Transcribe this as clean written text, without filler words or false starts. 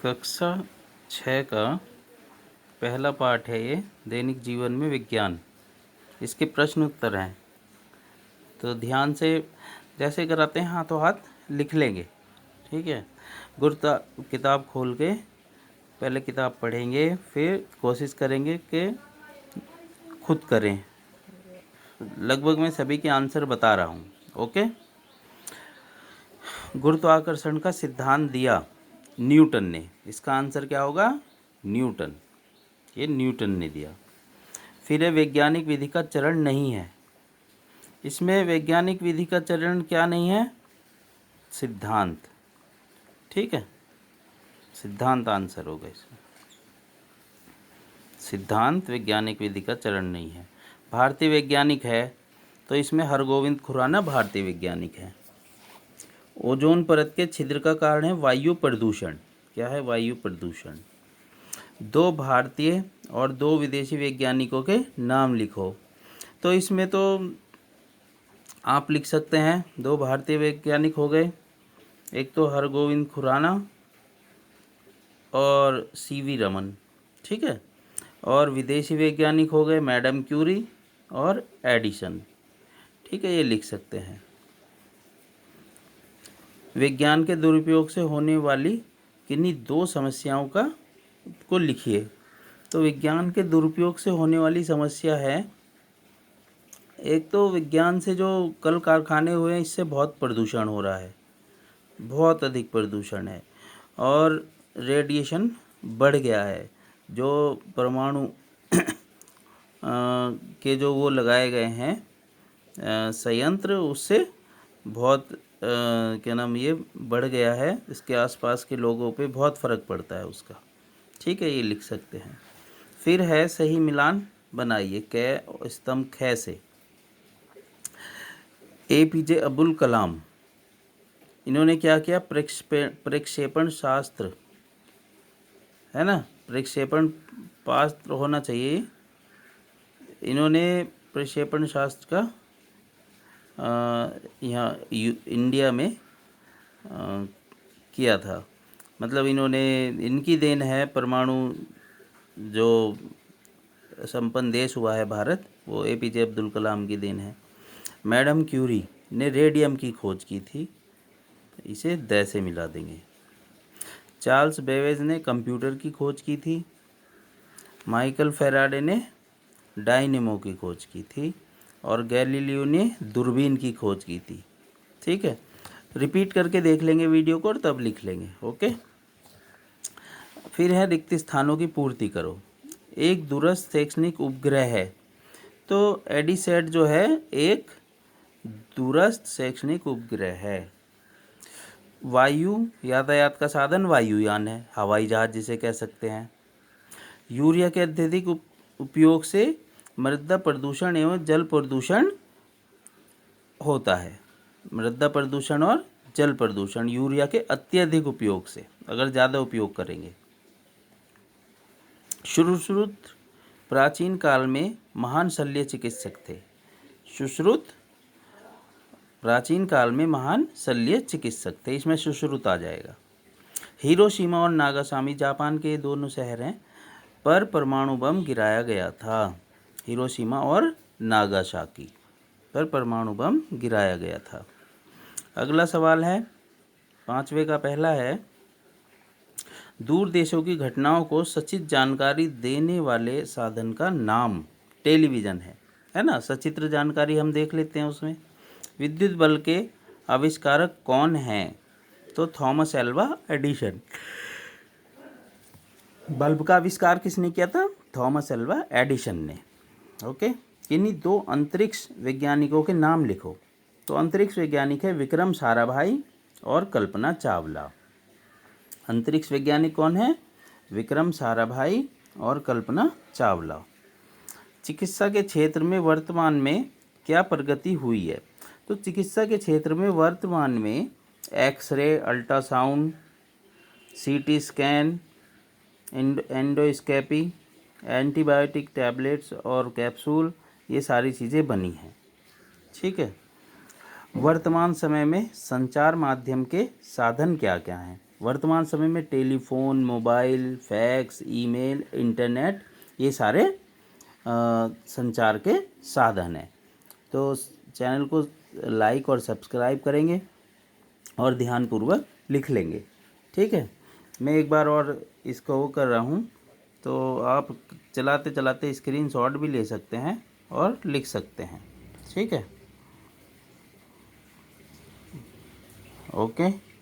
कक्षा 6 का पहला पाठ है ये, दैनिक जीवन में विज्ञान। इसके प्रश्न उत्तर हैं, तो ध्यान से जैसे कराते हैं हाथों हाथ लिख लेंगे, ठीक है। गुरता किताब खोल के पहले किताब पढ़ेंगे, फिर कोशिश करेंगे कि खुद करें। लगभग मैं सभी के आंसर बता रहा हूँ, ओके। गुरुत्वाकर्षण का सिद्धांत दिया न्यूटन ने। इसका आंसर क्या होगा? न्यूटन। ये न्यूटन ने दिया। फिर है वैज्ञानिक विधि का चरण नहीं है। इसमें वैज्ञानिक विधि का चरण क्या नहीं है? सिद्धांत, ठीक है। सिद्धांत आंसर होगा इसमें। सिद्धांत वैज्ञानिक विधि का चरण नहीं है। भारतीय वैज्ञानिक है, तो इसमें हरगोविंद खुराना भारतीय वैज्ञानिक है। ओजोन परत के छिद्र का कारण है वायु प्रदूषण। क्या है? वायु प्रदूषण। 2 भारतीय और 2 विदेशी वैज्ञानिकों के नाम लिखो। तो इसमें तो आप लिख सकते हैं 2 भारतीय वैज्ञानिक हो गए, एक तो हरगोविंद खुराना और सीवी रमन, ठीक है। और विदेशी वैज्ञानिक हो गए मैडम क्यूरी और एडिसन, ठीक है। ये लिख सकते हैं। विज्ञान के दुरुपयोग से होने वाली किन्हीं 2 समस्याओं को लिखिए। तो विज्ञान के दुरुपयोग से होने वाली समस्या है, एक तो विज्ञान से जो कल कारखाने हुए हैं, इससे बहुत प्रदूषण हो रहा है, बहुत अधिक प्रदूषण है। और रेडिएशन बढ़ गया है। जो परमाणु के जो वो लगाए गए हैं संयंत्र, उससे बहुत क्या नाम ये बढ़ गया है। इसके आसपास के लोगों पे बहुत फ़र्क पड़ता है उसका, ठीक है। ये लिख सकते हैं। फिर है सही मिलान बनाइए कै स्तंभ ख से। APJ अब्दुल कलाम, इन्होंने क्या किया? प्रक्षेपण शास्त्र, है ना, प्रक्षेपण शास्त्र होना चाहिए। इन्होंने प्रक्षेपण शास्त्र का यहाँ इंडिया में किया था। मतलब इन्होंने, इनकी देन है परमाणु जो संपन्न देश हुआ है भारत, वो APJ अब्दुल कलाम की देन है। मैडम क्यूरी ने रेडियम की खोज की थी, इसे द से मिला देंगे। चार्ल्स बेबेज ने कंप्यूटर की खोज की थी। माइकल फेराडे ने डायनेमो की खोज की थी। और गैलीलियो ने दूरबीन की खोज की थी, ठीक है। रिपीट करके देख लेंगे वीडियो को और तब लिख लेंगे, ओके। फिर है रिक्त स्थानों की पूर्ति करो। एक दूरस्थ शैक्षणिक उपग्रह है, तो एडीसैट जो है एक दूरस्थ शैक्षणिक उपग्रह है। वायु यातायात का साधन वायुयान है, हवाई जहाज जिसे कह सकते हैं। यूरिया के अत्यधिक उपयोग से मृदा प्रदूषण एवं जल प्रदूषण होता है। मृदा प्रदूषण और जल प्रदूषण यूरिया के अत्यधिक उपयोग से, अगर ज़्यादा उपयोग करेंगे। सुश्रुत प्राचीन काल में महान शल्य चिकित्सक थे। सुश्रुत प्राचीन काल में महान शल्य चिकित्सक थे, इसमें सुश्रुत आ जाएगा। हिरोशिमा और नागासाकी जापान के दोनों शहर हैं पर परमाणु बम गिराया गया था। हिरोशिमा और नागासाकी पर परमाणु बम गिराया गया था। अगला सवाल है 5वें का पहला है, दूर देशों की घटनाओं को सचित्र जानकारी देने वाले साधन का नाम टेलीविज़न है ना। सचित्र जानकारी हम देख लेते हैं उसमें। विद्युत बल्ब के आविष्कारक कौन हैं? तो थॉमस एल्वा एडिसन। बल्ब का आविष्कार किसने किया था? थॉमस एल्वा एडिसन ने, ओके। इन्हीं 2 अंतरिक्ष वैज्ञानिकों के नाम लिखो। तो अंतरिक्ष वैज्ञानिक है विक्रम साराभाई और कल्पना चावला। अंतरिक्ष वैज्ञानिक कौन है? विक्रम साराभाई और कल्पना चावला। चिकित्सा के क्षेत्र में वर्तमान में क्या प्रगति हुई है? तो चिकित्सा के क्षेत्र में वर्तमान में X-ray, ultrasound, CT scan, endoscopy, antibiotic tablets और कैप्सूल, ये सारी चीज़ें बनी हैं, ठीक है। वर्तमान समय में संचार माध्यम के साधन क्या क्या हैं? वर्तमान समय में telephone, mobile, fax, email, internet ये सारे संचार के साधन हैं। तो चैनल को लाइक और सब्सक्राइब करेंगे और ध्यानपूर्वक लिख लेंगे। ठीक है, मैं एक बार और इसको वो कर रहा हूँ, तो आप चलाते चलाते स्क्रीनशॉट भी ले सकते हैं और लिख सकते हैं। ठीक है, ओके।